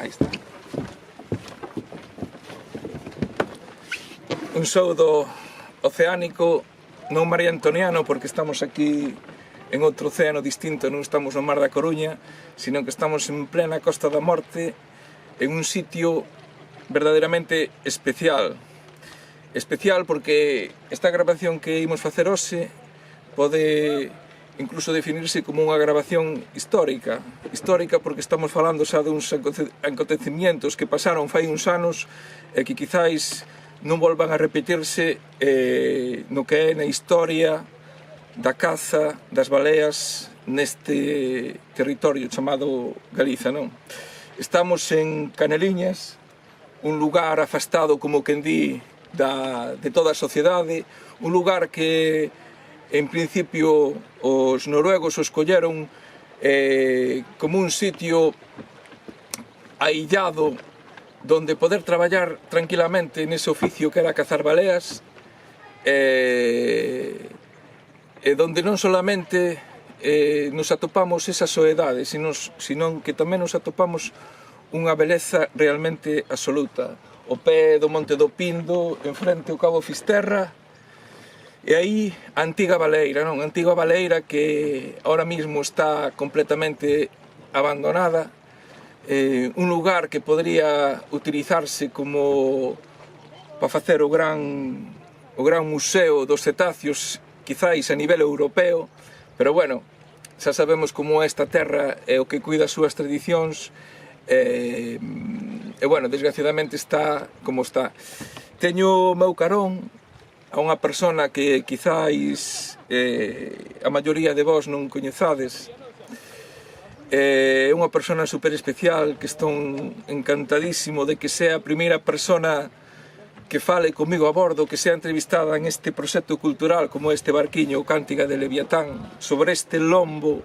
Aí está. Un soudo oceánico, non mariantoniano, porque estamos aquí en outro océano distinto, non estamos no Mar da Coruña, sino que estamos en plena Costa da Morte, en un sitio verdadeiramente especial. Especial porque esta grabación que imos facer hoxe pode incluso definirse como unha grabación histórica. Histórica porque estamos falando xa duns acontecimientos que pasaron fai uns anos e que quizáis non volvan a repetirse no que é na historia da caza das baleas neste territorio chamado Galiza, non? Estamos en Caneliñas, un lugar afastado, como quen di, de toda a sociedade, un lugar que en principio os noruegos o escolleron como un sitio aillado donde poder traballar tranquilamente nese oficio que era cazar baleas, e donde non solamente nos atopamos esa soedade, senón que tamén nos atopamos unha beleza realmente absoluta. O pé do Monte do Pindo, enfrente o Cabo Fisterra, e aí a antiga baleira, non? A antiga baleira que ahora mismo está completamente abandonada, un lugar que podría utilizarse como para facer o gran museo dos cetáceos, quizáis a nivel europeo, pero bueno, xa sabemos como esta terra é o que cuida as súas tradicións, e bueno, desgraciadamente está como está. Teño o meu carón a unha persona que quizáis a maioría de vós non coñezades. É unha persona super especial que estou encantadísimo de que sea a primeira persona que fale comigo a bordo, que sea entrevistada en este proxecto cultural como este barquiño, o Cántiga de Leviatán. Sobre este lombo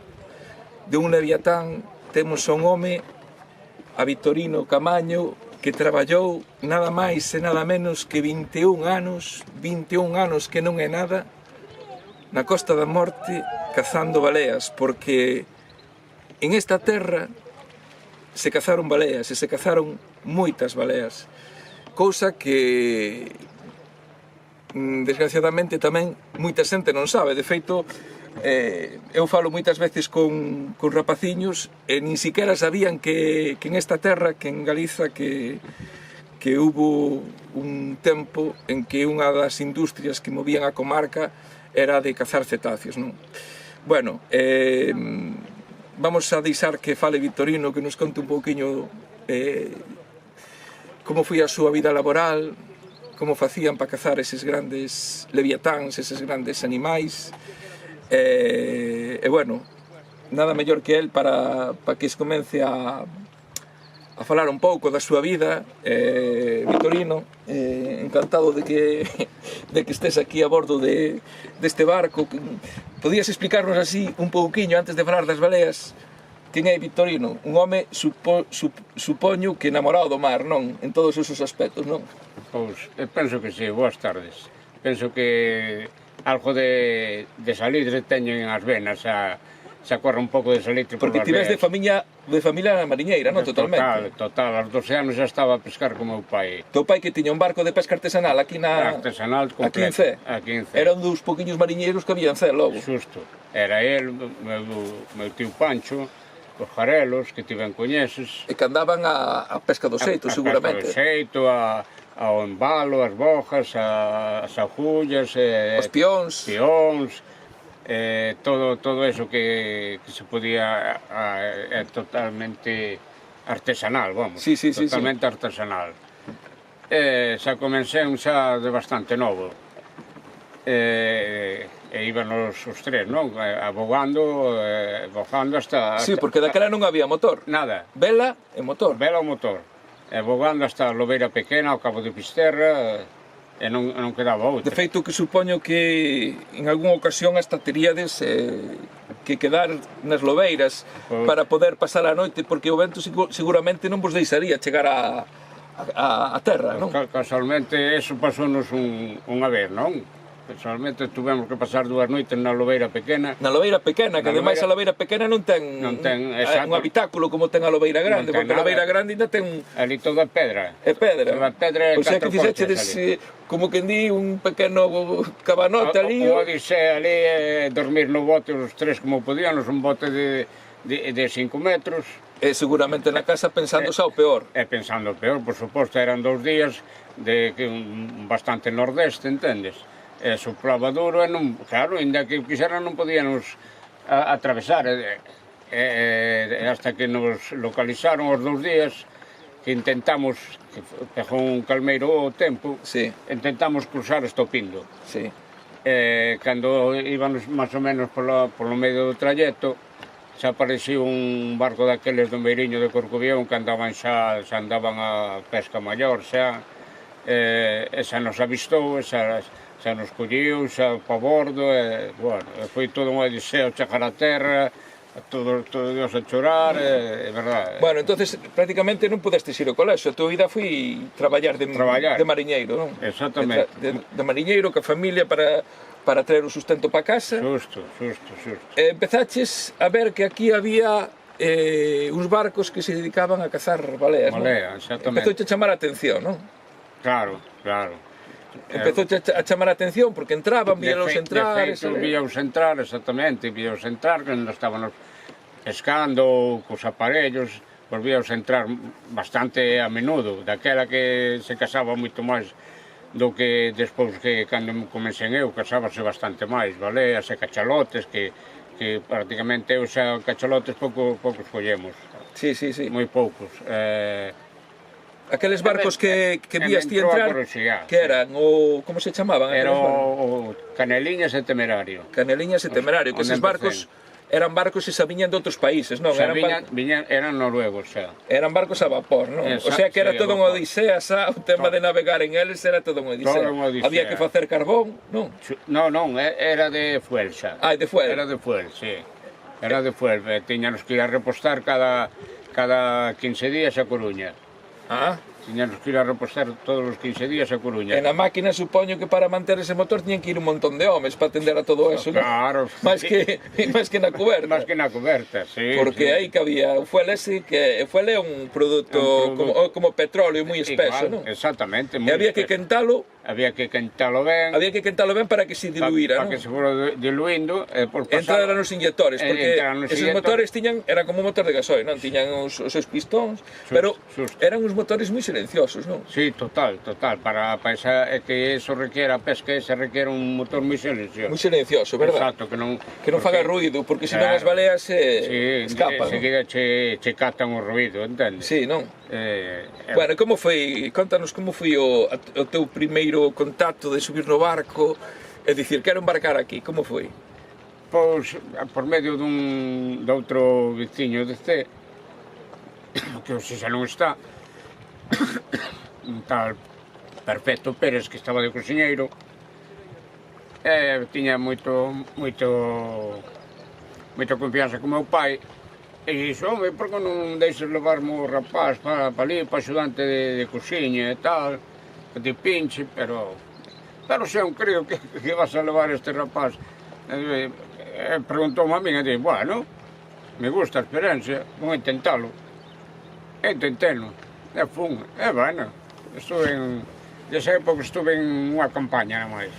de un Leviatán temos a un home, a Vitorino Camaño, que traballou nada máis e nada menos que 21 anos que non é nada, na Costa da Morte cazando baleas, porque en esta terra se cazaron baleas e se cazaron moitas baleas, cousa que desgraciadamente tamén moita xente non sabe. De feito, eu falo moitas veces con rapaciños e nin siquiera sabían que en esta terra, que en Galiza, que hubo un tempo en que unha das industrias que movían a comarca era de cazar cetáceos, non? Bueno, vamos a deixar que fale Vitorino, que nos conte un pouquiño como foi a súa vida laboral, como facían para cazar eses grandes leviatáns, eses grandes animais. E bueno, nada mellor que el para que comece a falar un pouco da súa vida. Vitorino, encantado de que estés aquí a bordo deste barco. Podías explicarnos así un pouquiño, antes de falar das baleas, quen é Vitorino? Un home, supoño que enamorado do mar, non? En todos os seus aspectos, non? Pois, penso que sí, boas tardes. Penso que algo de salitre teño en as venas, xa corre un pouco de salitre por porque as tives venas. de familia mariñeira, non? Totalmente. Total, aos 12 anos xa estaba a pescar con meu pai. Teu pai que tiña un barco de pesca artesanal aquí Artesanal completo. Aquí en Cee. Aquí en Cee. Era un dos poquinhos mariñeiros que había en Cee logo. Xusto. Era el, meu tío Pancho, os jarelos, que ti ben coñeces. E que andaban a pesca do xeito, seguramente. A pesca do xeito, ao embalo, as bojas, as agullas, os pións, todo eso que se podía, é totalmente artesanal, vamos, totalmente artesanal. Xa comecei xa de bastante novo, e íbanos os tres, non? Abogando hasta... Sí, porque daquela non había motor. Nada. Vela e motor. Vela o motor. Abogando hasta a Lobeira Pequena, ao Cabo de Fisterra, e non quedaba outra. De feito, que supoño que en algunha ocasión hasta teríades que quedar nas lobeiras para poder pasar a noite, porque o vento seguramente non vos deixaría chegar a terra, non? Casualmente, eso pasounos unha vez, non? Personalmente tuvemos que pasar 2 noites na Lobeira Pequena. Na Lobeira Pequena, que ademais a Lobeira Pequena non ten un habitáculo como ten a Lobeira Grande, porque a Lobeira Grande ainda ten... Ali toda pedra. É pedra. Toda pedra e 4 coches ali. O sea que fixechedes, como que di, un pequeno cabanote ali. O dice ali, dormir no bote os 3 como podíamos, un bote de 5 metros. E seguramente na casa pensando xa o peor. Pensando o peor, por suposto, eran 2 días de bastante nordeste, entendes? Soplaba duro e non, claro, ainda que quixeran non podíamos atravesar, hasta que nos localizaron os 2 días que intentamos, que pegou un calmeiro o tempo, intentamos cruzar Estopindo. Cando íbamos máis ou menos polo medio do trayecto, xa apareceu un barco daqueles do Meiriño de Corcobión que andaban xa andaban a pesca maior, xa nos avistou, xa nos colliu, xa pa bordo, bueno, foi todo un odiseo chegar a terra, todo Dios a chorar, é verdade. Bueno, entonces prácticamente non pudeste ir ao colexo, a tua vida foi traballar de mariñeiro, non? Exactamente. De mariñeiro, que a familia para traer o sustento para casa. Xusto. Empezaches a ver que aquí había uns barcos que se dedicaban a cazar baleas, non? Exactamente. Empezouche a chamar a atención, non? Claro. Empezou a chamar a atención porque entraban, víalos entrar... De feito, víaos entrar, exactamente, víaos entrar, cando estábamos pescando cos aparellos, pois víaos entrar bastante a menudo, daquela que se casaba moito máis do que despois que cando comecei eu, casábase bastante máis, baleas e cachalotes, que prácticamente eu xa cachalotes poucos collemos. Sí. Moi poucos. Aqueles barcos que vías ti entrar, que eran, como se chamaban? Era o Caneliñas e Temerario. Caneliñas e Temerario, que eses barcos eran barcos que xa viñan de outros países, non? Eran noruegos xa. Eran barcos a vapor, non? O sea que era todo unha odisea xa, o tema de navegar en eles era todo unha odisea. Había que facer carbón, non? Non, era de fuel xa. De fuel? Era de fuel, sí. Era de fuel, tiñanos que ir a repostar cada 15 días a Coruña. Tiñanos que ir a repostar todos os 15 días a Coruña. E na máquina supoño que para manter ese motor tiñan que ir un montón de homes para atender a todo eso, non? Claro. Máis que na cuberta. Máis que na cuberta, sí. Porque aí que había o fuel ese, que o fuel é un produto como petróleo moi espeso, non? Exactamente. E había que quentalo. Había que quentalo ben. Había que quentalo ben para que se diluíra, non? Para que se fora diluindo. Entraran nos inyectores, porque esos motores era como un motor de gasoil, non? Tiñan os seus pistóns, pero eran uns motores moi silenciosos, non? Sí, total. Para que eso requiera a pesca, se requiere un motor moi silencioso. Moi silencioso, verdad? Exacto, que non faga ruido, porque senón as baleas escapan. Seguida che catan o ruido, entendes? Sí, non? Bueno, como foi, contanos como foi o teu primeiro contacto de subir no barco e dicir, quero embarcar aquí, como foi? Pois, por medio de outro veciño deste, que hoxe xa non está, un tal Perfecto Pérez, que estaba de cociñeiro, tiña moita confianza con meu pai, e dixo, home, por que non deixes levarme o rapaz para ali, para axudante de cociña e tal, que te pinche, pero xa un creo que vas a levar este rapaz. Preguntou-me a min e dixo, bueno, me gusta a experiencia, vou intentalo. E intentelo, e fun, bueno, desa época estuve en unha campaña, nada máis.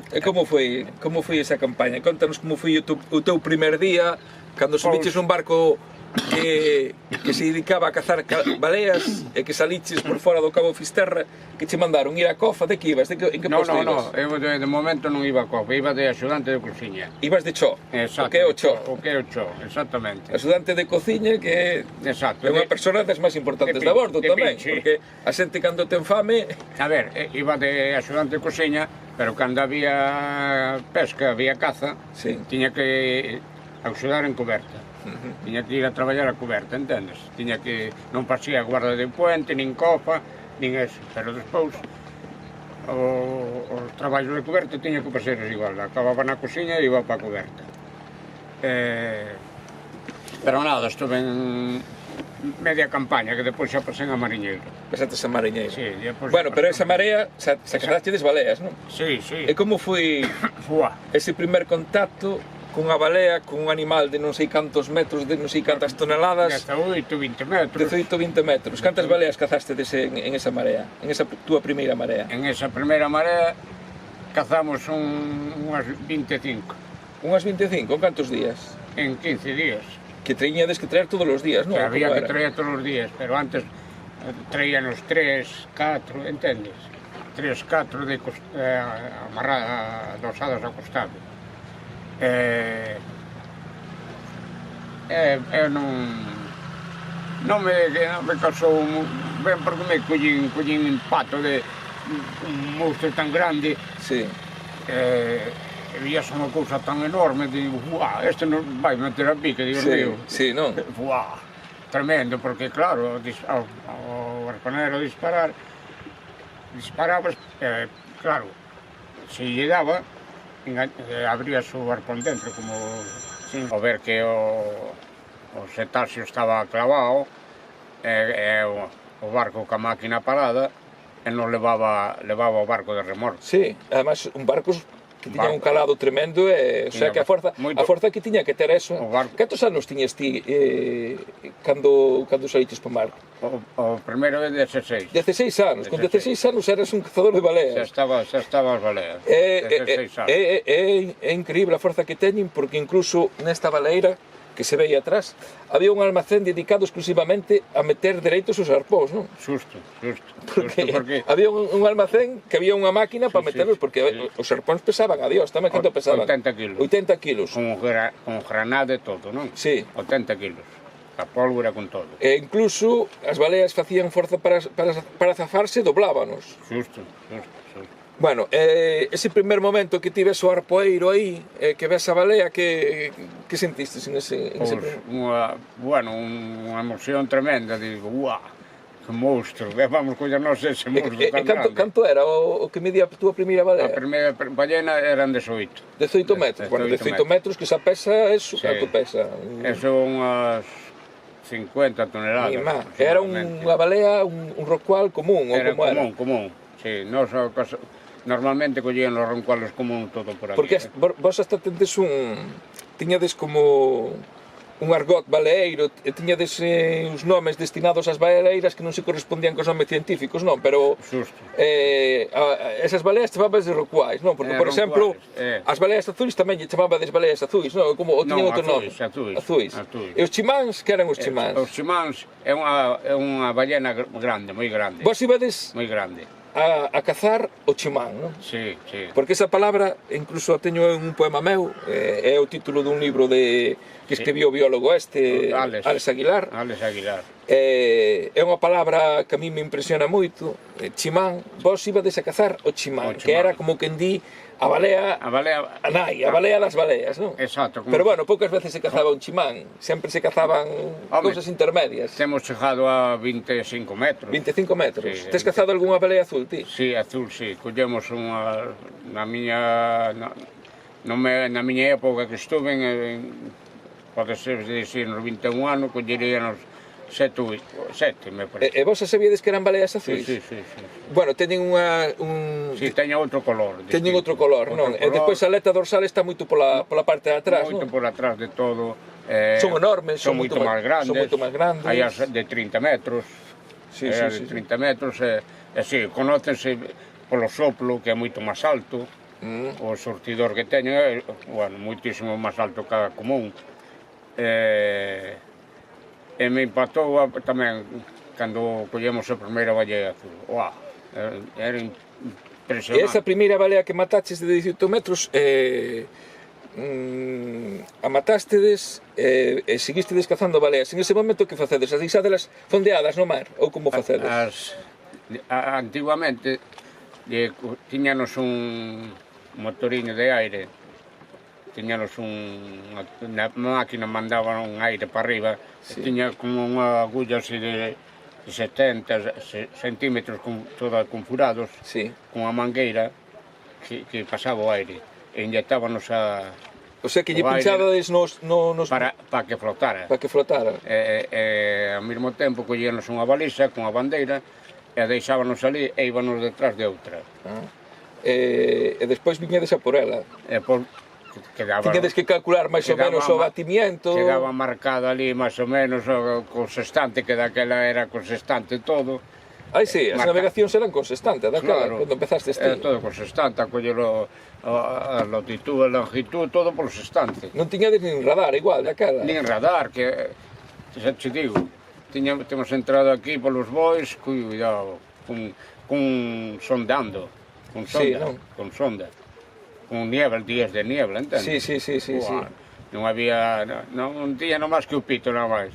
E como foi esa campaña? Contanos como foi o teu primer día, cando subiches un barco que se dedicaba a cazar baleas e que saliches por fora do Cabo Fisterra, que che mandaron ir a Cofa, de que ibas? En que posto ibas? Non, eu de momento non iba a Cofa, iba de axudante de cociña. Ibas de cho? Exacto. O que é o cho? O que é o cho, exactamente. Axudante de cociña que é unha persona das máis importantes da bordo tamén, porque a xente cando ten fame... A ver, iba de axudante de cociña, pero cando había pesca, había caza, tiña que axudar en coberta. Tiña que ir a traballar a coberta, entendes? Tiña que non pasía guarda de puente, nin cofa, nin eso, pero despois os traballos de coberta tiña que pasar igual, acababa na cociña e iba para a coberta. Pero nada, estuve media campaña, que depois xa pasei a mariñeiro. Pasaste a mariñeiro. Sí, bueno, pero esa marea, xa cazaste des baleas, non? Sí, sí. E como foi ese primer contacto cunha balea, cun animal de non sei cantos metros, de non sei cantas toneladas? 18, 20 metros. 18, 20 metros. Cantas baleas cazaste en esa marea? En esa túa primeira marea? En esa primeira marea cazamos unhas 25. Unhas 25? En cantos días? En 15 días. Que traíades que traer todos os días, non? Había que traer todos os días, pero antes traíanos 3, 4, entendes? 3, 4 adosadas ao costado. Non me casou ben porque me collín impacto de un monstro tan grande. Sí. E vías unha cousa tan enorme, digo, uau, este non vai meter a pique, digo, Dios. Sí, non? Uau, tremendo, porque claro, ao arponero disparabas, claro, se lle daba, abrías o arpón dentro, como sin ver que o cetáceo estaba clavado, e o barco ca máquina parada, e non levaba o barco de remorque. Sí, además, un barco que tiña un calado tremendo e, o sea, que a forza que tiña que ter eso. Cantos anos tiñas ti cando saíches para o mar? O primeiro é 16. 16 anos, con 16 anos eras un cazador de baleas. Xa estaba as baleas, 16 anos. É increíble a forza que teñen, porque incluso nesta baleira que se veía atrás, había un almacén dedicado exclusivamente a meter dereitos os arpóns, non? Xusto. Porque había un almacén que había unha máquina para meterlos, porque os arpóns pesaban, adiós, tamén canto pesaban? 80 kilos. 80 kilos. Con granada e todo, non? Sí. 80 kilos. A pólvora con todo. E incluso as baleas facían forza para zafarse, doblábanos. Xusto. Bueno, ese primer momento que ti ves o arpoeiro aí, que ves a balea, que sentistes en ese momento? Unha emoción tremenda, digo, uau, que monstro, vamos collernos ese monstro tan grande. Canto era o que medía a túa primeira balea? A primeira ballena eran 18. 18 metros, bueno, 18 metros que xa pesa, eso, canto pesa? Eso unhas 50 toneladas. Era unha balea, un rorcual común, ou como era? Era común, sí, normalmente collían os roncualos común todo por aquí. Porque vos hasta tiñades como un argot baleeiro, e tiñades uns nomes destinados ás baleiras que non se correspondían cos nomes científicos, non? Pero esas baleas chamabas de rorcuais, non? Porque, por exemplo, as baleas azuis tamén lle chamabades baleas azuis, non? Ou tiñan outro nome? Azuis. E os chimáns, que eran os chimáns? Os chimáns é unha ballena grande, moi grande. Vos ibades? Moi grande. A cazar o chimán, non? Sí. Porque esa palabra, incluso a teño en un poema meu, é o título dun libro que escribiu o biólogo Alex Aguilar. É unha palabra que a mí me impresiona moito, chimán. Vos ibades a cazar o chimán, que era como quen di a balea a balea das baleas, non? Exacto. Pero bueno, poucas veces se cazaba un chimán, sempre se cazaban cousas intermedias. Temos chegado a 25 metros. 25 metros? Tes cazado algunha balea azul, ti? Sí, azul, sí. Collemos unha... Na miña época que estuve, pode ser dicir, nos 21 anos, colleríanos 7, me parece. E vos sabíades que eran baleas azuis? Sí. Bueno, teñen Sí, teñen outro color. Teñen outro color, non? E despois a aleta dorsal está moito pola parte de atrás, non? Moito por atrás de todo. Son enormes, son moito máis grandes. Son moito máis grandes. Hai as de 30 metros. Sí. De 30 metros, e conócense polo soplo, que é moito máis alto. O sortidor que teñen é, moitísimo máis alto que a común. E me impactou tamén cando collemos a primeira ballea azul. Uau, era impresionante. E esa primeira balea que mataches de 18 metros, a matástedes e seguistedes cazando baleas. En ese momento que facedes? As deixadelas fondeadas no mar? Ou como facedes? Antiguamente tiñanos un motoriño de aire, tiñanos unha máquina, mandaba un aire para arriba, tiña como unha agulla así de 70 centímetros toda con furados, con unha mangueira que pasaba o aire, e inyectábanos O sea, que lle pinchabades nos... Para que flotara. Para que flotara. E ao mesmo tempo collíanos unha baliza con a bandeira e deixábanos ali e íbanos detrás de outra. E despois viñedes a por ela. Tiñedes que calcular máis ou menos o batimiento. Chegaba marcado ali máis ou menos co sextante, que daquela era co sextante todo. Ai, sí, as navegacións eran con sextante, daquela, cando empezastes ti. Todo con sextante, a coller a latitud, a longitud, todo polo sextante. Non tiñades nin radar igual, daquela? Nin radar, que xa te digo, temos entrado aquí polos bois, cuidado, con sondando, con sonda, con niebla, días de niebla, entendes? Sí. Non había, non tiña nomás que o pito, nada máis.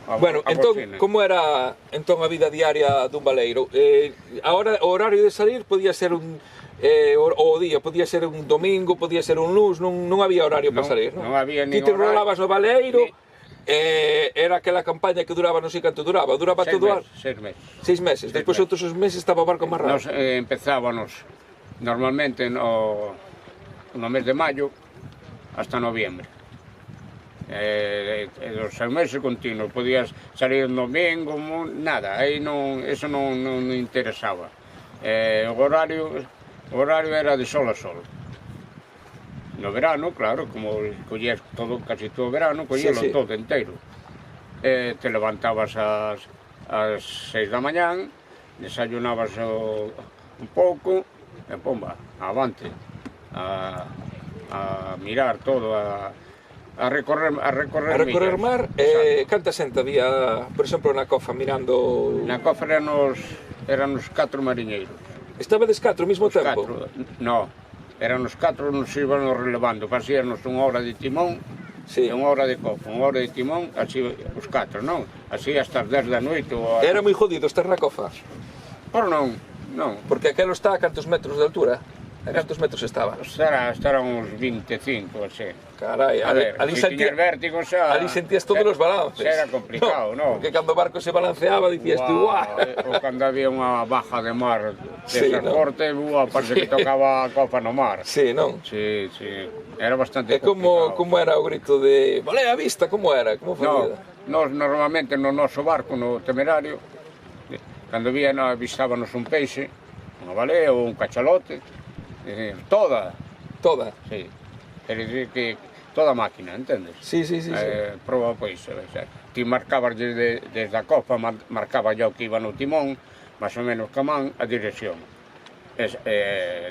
Bueno, entón, como era entón a vida diaria dun baleiro? O horario de salir podía ser o día, podía ser un domingo, podía ser un luns, non había horario para salir, non? Non había nin horario. Ti te rolabas no baleiro, era aquela campaña que duraba, non sei canto duraba todo o ano? 6 meses. 6 meses, despois outros meses estaba o barco amarrado. Nos empezábamos normalmente no mes de maio hasta noviembre. Os 6 meses continuos, podías salir un domingo, nada, aí eso non interesaba. O horario era de sol a sol. No verano, claro, como collías casi todo o verano, collíalo todo inteiro. Te levantabas ás 6 da mañán, desayunabas un pouco, e pomba, avante, a mirar todo, a recorrer mar. Canta xente había, por exemplo, na cofa mirando... Na cofa éramos 4 mariñeiros. Estabades 4 ao mesmo tempo? No, éramos 4, nos íbamos relevando, facíanos unha hora de timón e unha hora de cofa, unha hora de timón, así os 4, non? Así hasta as 10 da noite. Era moi jodido estar na cofa? Por non. Porque aquelo está a cantos metros de altura? A cantos metros estaba? Estará uns 25, así. Carai, ali sentías todos os balances. Era complicado, non? Porque cando o barco se balanceaba dicías tú, guau. Ou cando había unha baja de mar desa corte, parece que tocaba a cofa no mar. Sí, non? Sí, era bastante complicado. E como era o grito de balea a vista, como era? Como facía? Nós normalmente no noso barco, no Temerario, cando avisábanos un peixe, unha balea ou un cachalote, toda. Sí. Quer dicir que toda a máquina, entendes? Sí. Proba, pois, ti marcabas desde a cofa, marcaba yo que iba no timón, máis ou menos ca man, a dirección.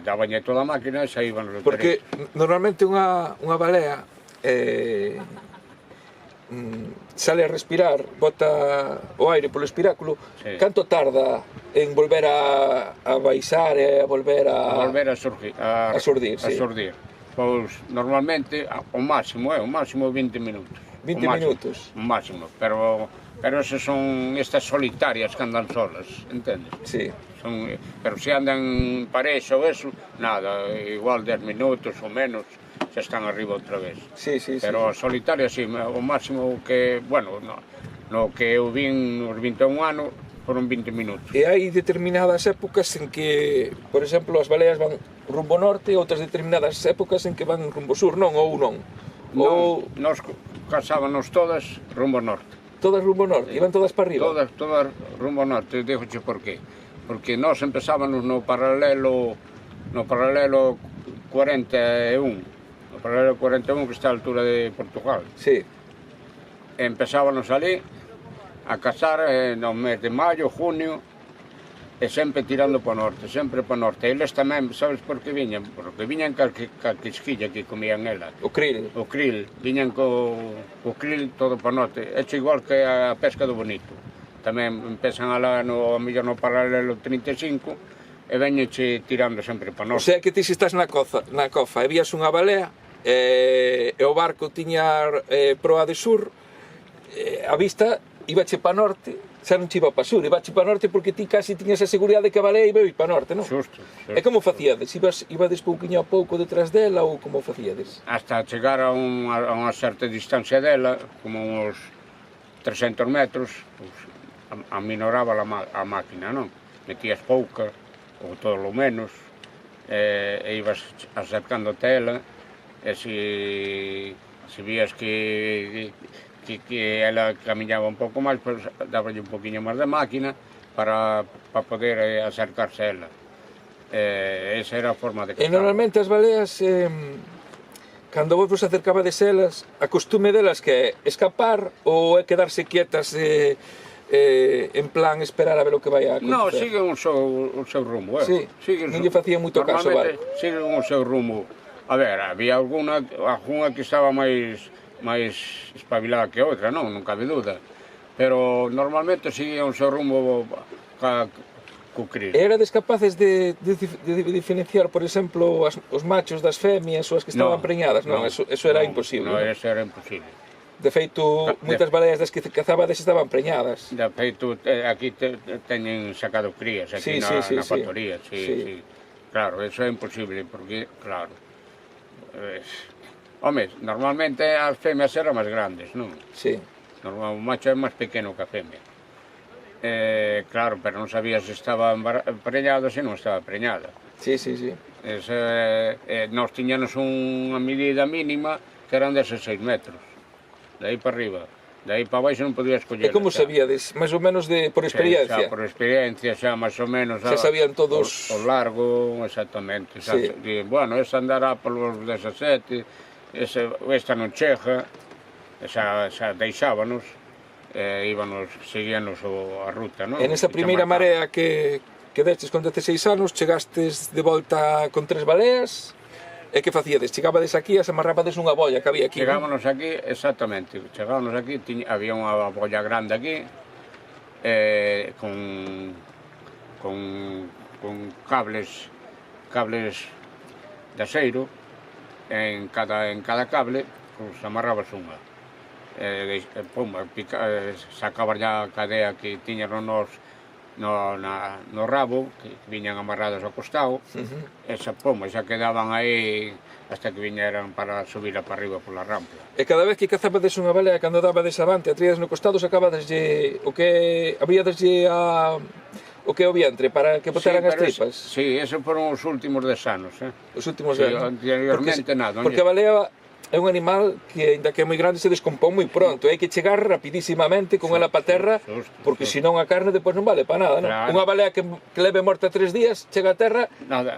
Dabañe toda a máquina e saíban os porque normalmente unha balea sale a respirar, bota o aire polo espiráculo, canto tarda en volver a baixar e a volver a surdir? Pois normalmente o máximo 20 minutos. 20 minutos? O máximo, pero esas son estas solitarias que andan solas, entendes? Sí. Pero se andan parexa ou eso, nada, igual 10 minutos ou menos, xa están arriba outra vez. Sí. Pero solitarias, sí, o máximo que, bueno, no que eu vin nos 21 anos, foron 20 minutos. E hai determinadas épocas en que, por exemplo, as baleas van rumbo norte, outras determinadas épocas en que van rumbo sur, non? Ou non? Nos casábanos todas rumbo norte. Todas rumbo norte? Iban todas para arriba? Todas rumbo norte, dígoche por qué. Porque nós empezábamos no paralelo 41, no paralelo 41 que está a altura de Portugal. Sí. Empezábanos ali a casar no mes de maio, junio, e sempre tirando para o norte, sempre para o norte. Eles tamén, sabes por que viñan? Porque viñan ca quisquilla que comían elas. O krill. O krill, viñan co krill todo para o norte. É igual que a pesca do bonito. Tamén empezan a mellor no paralelo 35 e veñenche tirando sempre para o norte. O sea que ti se estás na cofa e vías unha balea e o barco tiña proa de sur, a vista ibache para norte, xa non che iba para sur, ibache para norte porque ti casi tiñas a seguridade que a balea iba para norte, non? Xusto. E como facíades? Ibades pouquiño a pouco detrás dela ou como facíades? Hasta chegar a unha certa distancia dela, como uns 300 metros, aminoraba a máquina, non? Metías pouca, ou todo lo menos, e ibas acercándote a ela, E se vías que ela camiñaba un pouco máis, pois daballe un poquinho máis de máquina para poder acercarse a ela. Esa era a forma de cazar. E normalmente as baleas, cando vos acercabades elas, a costume delas que é escapar ou é quedarse quietas en plan esperar a ver o que vai a acontecer? Non, siguen o seu rumo. Sí, non lle facían moito caso, vale? Siguen o seu rumo. A ver, había alguna que estaba máis espabilada que outra, non cabe dúda. Pero normalmente siguen o seu rumo co cril. Erades capaces de diferenciar, por exemplo, os machos das femias ou as que estaban preñadas? Non, eso era imposible. Non, eso era imposible. De feito, moitas baleas das que cazabades estaban preñadas. De feito, aquí teñen sacado crías, aquí na factoría, sí. Claro, eso é imposible, porque, claro, home, normalmente as femias eran máis grandes, non? Sí. O macho é máis pequeno que a femia. Claro, pero non sabía se estaba preñada ou se non estaba preñada. Sí. Nós tiñanos unha medida mínima que eran de 6 metros. De aí para arriba. De aí para baixo non podía escoller. E como sabíades? Mais ou menos por experiencia? Xa, por experiencia, xa, máis ou menos. Xa sabían todos... O largo, exactamente. Bueno, esa andará polos 17, esta non chega, xa deixábanos, íbanos, seguíanos a ruta, non? En esa primeira marea que destes con 16 anos, chegastes de volta con 3 baleas, e que facíades? Chegábades aquí e se amarrábades nunha boia que había aquí? Chegámonos aquí, exactamente, chegámonos aquí, había unha boia grande aquí, con cables de aceiro, en cada cable, pues amarrabas unha. Sacabas ya a cadea que tiñan no rabo, que viñan amarrados ao costado, esa quedaban aí hasta que viñeran para subirla para arriba pola rampa. E cada vez que cazabades unha balea, cando dabades avante, a tríades no costado, sacabadeslle o que abríadeslle o que é o vientre, para que botaran as tripas? Sí, esos foron os últimos 10 anos. Os últimos 10 anos? Anteriormente nada. Porque a balea é un animal que, ainda que é moi grande, se descompón moi pronto. Hai que chegar rapidísimamente con ela para terra, porque senón a carne depois non vale para nada, non? Unha balea que leve morta 3 días, chega a terra,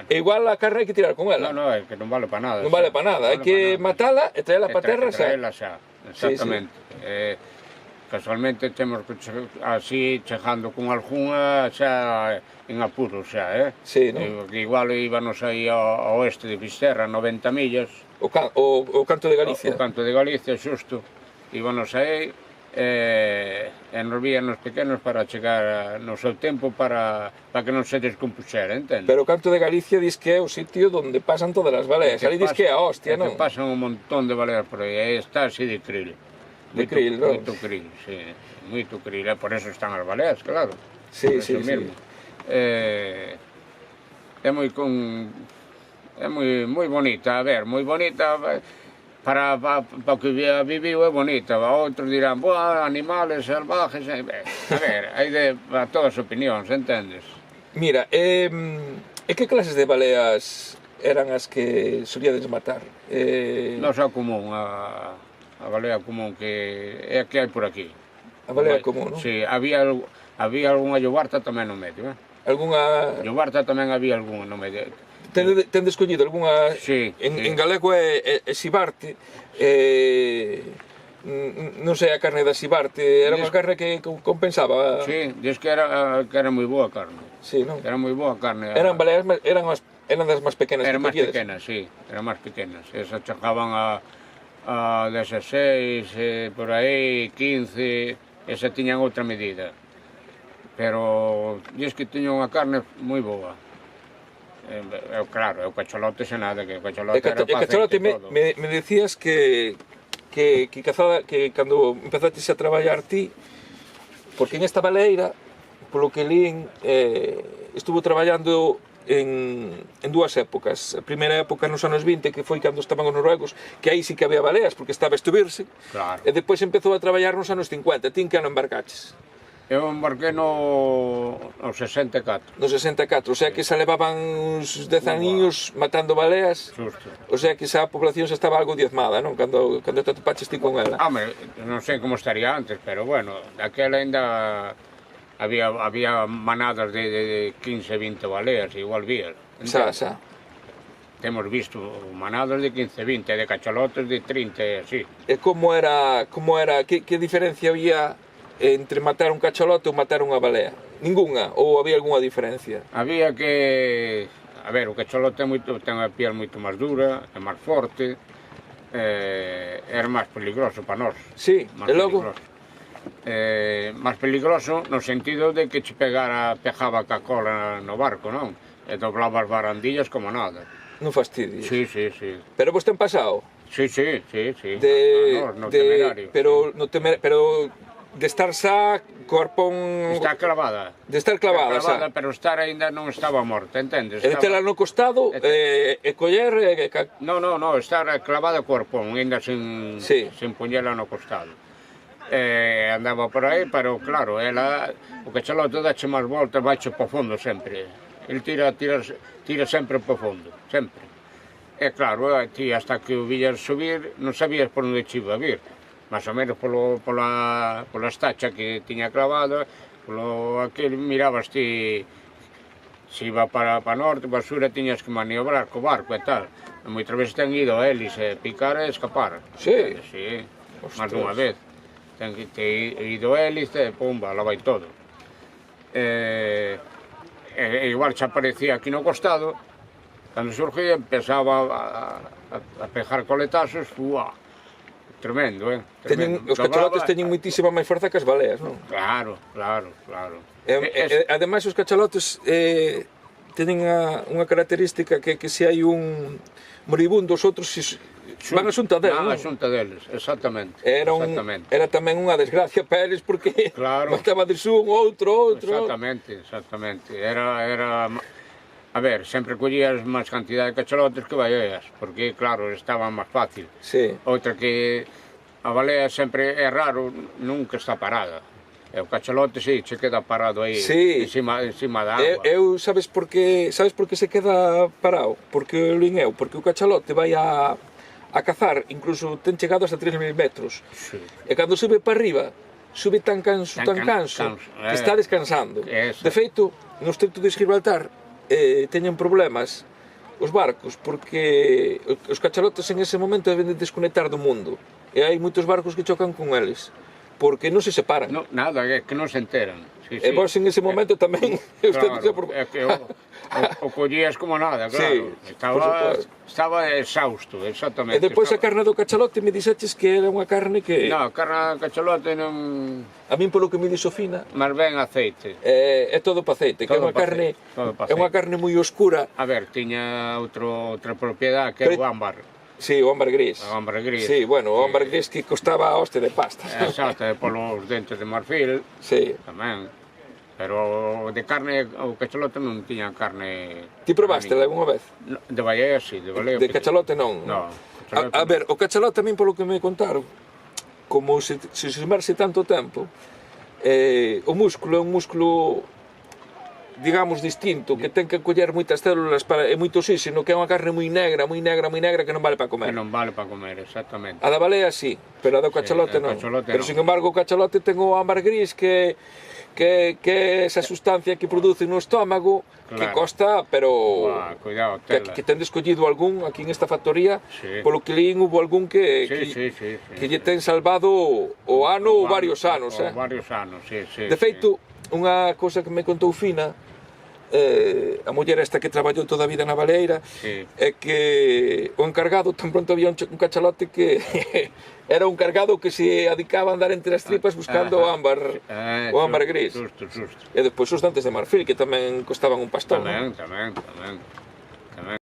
e igual a carne hai que tirar con ela. Non, é que non vale para nada. Non vale para nada, hai que matala e traela para terra xa. Traela xa, exactamente. Casualmente temos que así chegando con algunha xa en apuros xa, Sí, non? Igual íbanos aí ao oeste de Fisterra, 90 millas. O canto de Galicia. O canto de Galicia, xusto. Íbanos aí, e nos víanos pequenos para chegar no seu tempo para que non se descompuxera, entende? Pero o canto de Galicia dis que é o sitio onde pasan todas as baleas. Ali dis que é a hostia, non? Que pasan un montón de baleas por aí, aí está así de krill. De krill, non? Moito krill, sí. Moito krill, e por eso están as baleas, claro. Sí. É moi bonita, a ver, moi bonita, para o que viviu é bonita. Outros dirán, animales salvajes, a ver, hai para todas as opinións, entendes? Mira, e que clases de baleas eran as que solíades matar? Non é común, a balea común que é a que hai por aquí. A balea común, non? Si, había algunha llobarta tamén no medio, Algunha... Llobarta tamén había algunha no medio. Tendes collido algunha... Sí. En galego é xibarte, non sei a carne da xibarte, era unha carne que compensaba... Sí, diz que era moi boa carne. Sí, non? Era moi boa carne. Eran baleas, eran das máis pequenas que eran máis pequenas, sí, eran máis pequenas. Esas chegaban a 16, por aí, 15, esa tiñan outra medida. Pero diz que tiña unha carne moi boa. Claro, o cacholote xa nada, que o cacholote era para aceite todo. Me decías que cando empezaste a traballar ti, porque en esta baleira, polo que lín, estuvo traballando en dúas épocas. A primeira época nos anos 20, que foi cando estaban os noruegos, que aí sí que había baleas, porque estaba a estubirse, claro. E depois empezou a traballar nos anos 50. Ti en que ano embarcaches? Eu embarquei no 64. No 64, o sea que xa levaban uns 10 aniños matando baleas. Justo. O sea que xa a población xa estaba algo diezmada, non? Cando te atopaches ti con ela. Home, non sei como estaría antes, pero bueno, daquela ainda había manadas de 15, 20 baleas, igual vías. Xa. Temos visto manadas de 15, 20, de cachalotes de 30 e así. E como era, que diferencia había entre matar un cachalote ou matar unha balea? Ninguna? Ou había algunha diferencia? Había que... A ver, o cachalote ten a piel moito máis dura, é máis forte, era máis peligroso para nós. Sí, e logo? Máis peligroso no sentido de que che pegaba ca cola no barco, non? E doblaba as barandillas como nada. Non fastidies. Sí. Pero vos ten pasado? Sí. No temerario. Pero de estar xa corpón... Está clavada. De estar clavada, xa. Pero estar ainda non estaba morta, entendes? E de tela no costado, e coller... Non, estar clavada corpón, ainda sin poñela no costado. Andaba por aí, pero claro, o cachalote dache máis voltas, baixe po fondo sempre. El tira sempre po fondo, sempre. E claro, ti hasta que o villas subir, non sabías por onde che iba a vir. Más ou menos pola estacha que tiña clavada, aquel mirabas ti, se iba para norte, para sur, tiñas que maniobrar co barco e tal. Moitas veces ten ido a hélice, picar e escapar. Sí? Sí, máis dunha vez. Ten ido a hélice e pumba, lá vai todo. Igual xa aparecía aquí no costado, cando surgía empezaba a pejar coletazos, tremendo, Os cachalotes teñen moitísima máis forza que as baleas, non? Claro. Ademais, os cachalotes teñen unha característica que se hai un moribundo, os outros van a xunta deles, non? A xunta deles, exactamente. Era tamén unha desgracia para eles porque mataba de un, outro. Exactamente. A ver, sempre collías máis cantidad de cachalotes que baleas, porque, claro, estaba máis fácil. Sí. Outra que a balea sempre é raro, nunca está parada. E o cachalote, sí, se queda parado aí, encima da agua. Sabes por que se queda parado? Porque lo eu, porque o cachalote vai a cazar, incluso ten chegado hasta 3.000 metros. Sí. E cando sube para arriba, sube tan canso, que está descansando. De feito, no estreito de Gibraltar, teñen problemas os barcos, porque os cachalotes en ese momento deben de desconectar do mundo. E hai moitos barcos que chocan con eles, porque non se separan. Nada, é que non se enteran. E vos en ese momento tamén... Claro, é que o collías como nada, claro. Estaba exhausto, exactamente. E depois a carne do cachalote me dixeches que era unha carne que... Non, a carne do cachalote non... A min polo que me dixo Fina... Mas ben aceite. É todo pa aceite, que é unha carne moi oscura. A ver, tiña outra propiedade que é o ámbar. Sí, o ámbar gris. O ámbar gris. Sí, bueno, o ámbar gris que costaba a hoste de pasta. Exacto, polos dentes de marfil. Sí. Tamén. Pero de carne, o cachalote non tiña carne... Ti probaste algunha vez? De ballea, sí, de ballea. De cachalote non? Non. A ver, o cachalote tamén polo que me contaron, como se sumerse tanto tempo, o músculo é un músculo, digamos, distinto, que ten que coller moitas células e moito oxígeno, que é unha carne moi negra, que non vale para comer. Que non vale para comer, exactamente. A da balea sí, pero a do cachalote non. Pero, sin embargo, o cachalote ten o ámbar gris que é esa sustancia que produce no estómago, que costa, pero cuidado, que tendes collido algún aquí en esta factoría, polo que lín hubo algún que lle ten salvado o ano ou varios anos. O varios anos, sí. De feito, unha cousa que me contou Fina, a muller esta que traballou toda a vida na baleira, é que o encargado, tan pronto había un cachalote que era un cargado que se adicaba a andar entre as tripas buscando o ámbar gris. Justo. E despois os dentes de marfil, que tamén costaban un pastón. Tamén.